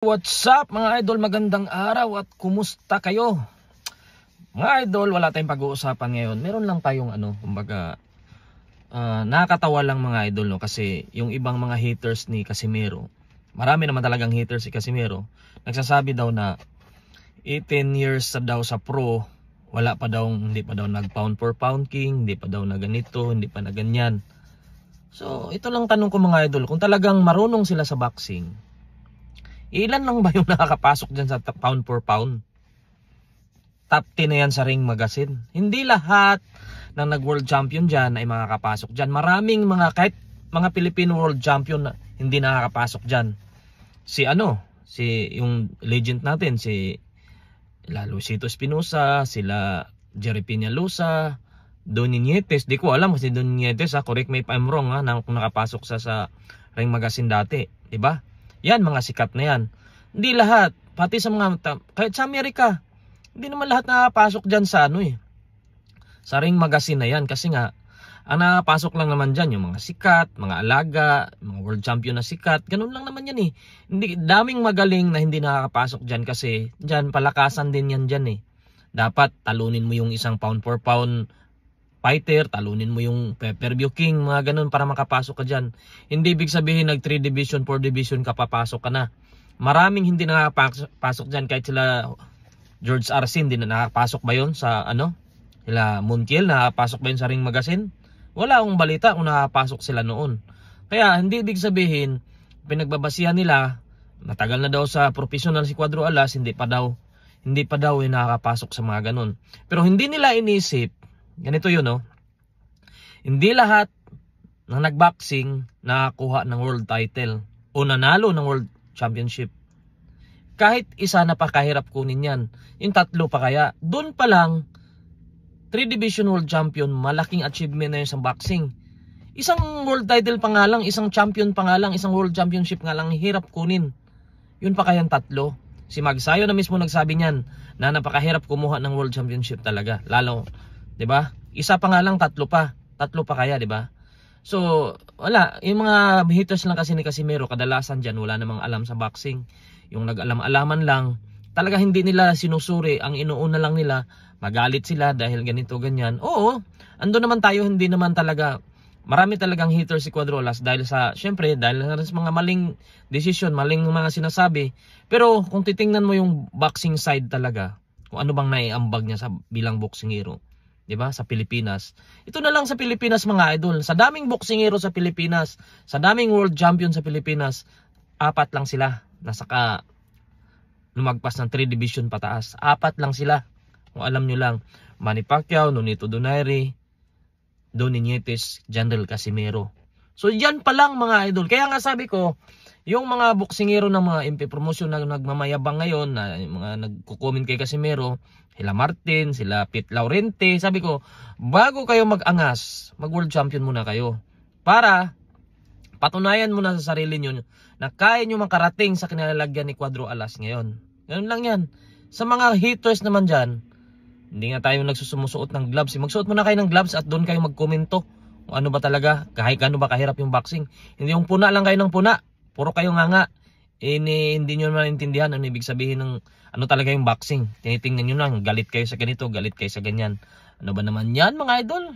What's up mga idol, magandang araw at kumusta kayo? Mga idol, wala tayong pag-uusapan ngayon. Meron lang tayong kumbaga nakakatawa lang mga idol, no? Kasi yung ibang mga haters ni Casimiro, marami naman talagang haters si Casimiro, nagsasabi daw na 18 years daw sa pro, hindi pa daw nag pound for pound king, hindi pa daw na ganito, hindi pa na ganyan. So ito lang tanong ko mga idol, kung talagang marunong sila sa boxing, ilan lang ba yung nakakapasok dyan sa pound for pound? Top 10 na yan sa Ring Magazine. Hindi lahat ng nag-world champion dyan ay makakapasok dyan. Maraming kahit mga Filipino world champion na hindi nakakapasok dyan. Si yung legend natin, si Luisito Espinosa, sila Jerry Peñalosa, Donnie Nietes. Di ko alam kasi Donnie Nietes, correct me if I'm wrong, kung nakapasok sa Ring Magazine dati. Diba? Yan, mga sikat na yan. Hindi lahat. Pati sa kahit sa Amerika, hindi naman lahat nakapasok dyan sa sa Ring Magazine na yan. Kasi nga, ang nakapasok lang naman dyan, yung mga sikat, mga alaga, mga world champion na sikat. Ganun lang naman yan . Daming magaling na hindi nakakapasok dyan kasi dyan, palakasan din yan dyan . Dapat talunin mo yung isang pound for pound fighter, talunin mo yung pay-per-view king, mga ganun para makapasok ka dyan. Hindi ibig sabihin nag 3 division, 4 division ka papasok ka na. Maraming hindi nakapasok dyan, kahit sila George Arcin, hindi na nakapasok ba yun sa sila Montiel, nakapasok ba yun sa Ring Magazine? Wala akong balita kung nakapasok sila noon. Kaya hindi ibig sabihin, pinagbabasihan nila, matagal na daw sa professional si Cuadro Alas, hindi pa daw nakakapasok sa mga ganun. Pero hindi nila inisip, ganito yun hindi lahat ng nagboxing nakakuha ng world title o nanalo ng world championship. Kahit isa na pakahirap kunin yan, yung tatlo pa kaya, doon pa lang 3 division world champion, malaking achievement na yun sa boxing. Isang world title pa nga lang, isang champion pa nga lang, isang world championship nga lang, hirap kunin. Yun pa kayang tatlo. Si Magsayo na mismo nagsabi niyan na napakahirap kumuha ng world championship talaga, lalo 'di ba? Isa pa nga lang, tatlo pa kaya, 'di ba? So, wala, yung mga haters lang kasi ni Casimiro, kadalasan diyan wala namang alam sa boxing. Yung nag-alam-alaman lang, talaga hindi nila sinusuri, ang inuuna lang nila, magalit sila dahil ganito ganyan. Oo, ando naman tayo, hindi naman talaga marami talagang haters si Cuadro Alas dahil sa mga maling decision, maling mga sinasabi. Pero kung titingnan mo yung boxing side talaga, kung ano bang naiambag niya sa bilang boksingero, 'di ba, sa Pilipinas. Ito na lang sa Pilipinas mga idol. Sa daming boksingero sa Pilipinas, sa daming world champion sa Pilipinas, 4 lang sila nasa lumagpas ng 3 division pataas. 4 lang sila. Kung alam nyo lang, Manny Pacquiao, Nonito Donaire, Donnie Nietes, General Casimiro. So yan pa lang mga idol. Kaya nga sabi ko, yung mga boksingero ng mga MP promotion na nagmamayabang ngayon, na mga nagko-comment kay Casimiro, sila Martin, sila Pete Laurente, sabi ko, bago kayo mag-angas, mag-world champion muna kayo. Para patunayan mo na sa sarili nyo na kaya nyo makarating sa kinalalagyan ni Cuadro Alas ngayon. Ganun lang yan. Sa mga haters naman dyan, hindi nga tayo nagsusumusuot ng gloves. Magsuot muna kayo ng gloves at doon kayo magkomento kung ano ba talaga, kahit ano ba kahirap yung boxing. Hindi yung puna lang kayo ng puna, puro kayo nga. Hindi nyo maintindihan ano ibig sabihin ng ano talaga yung boxing. Tinitingnan nyo lang, galit kayo sa ganito, galit kayo sa ganyan. Ano ba naman yan mga idol?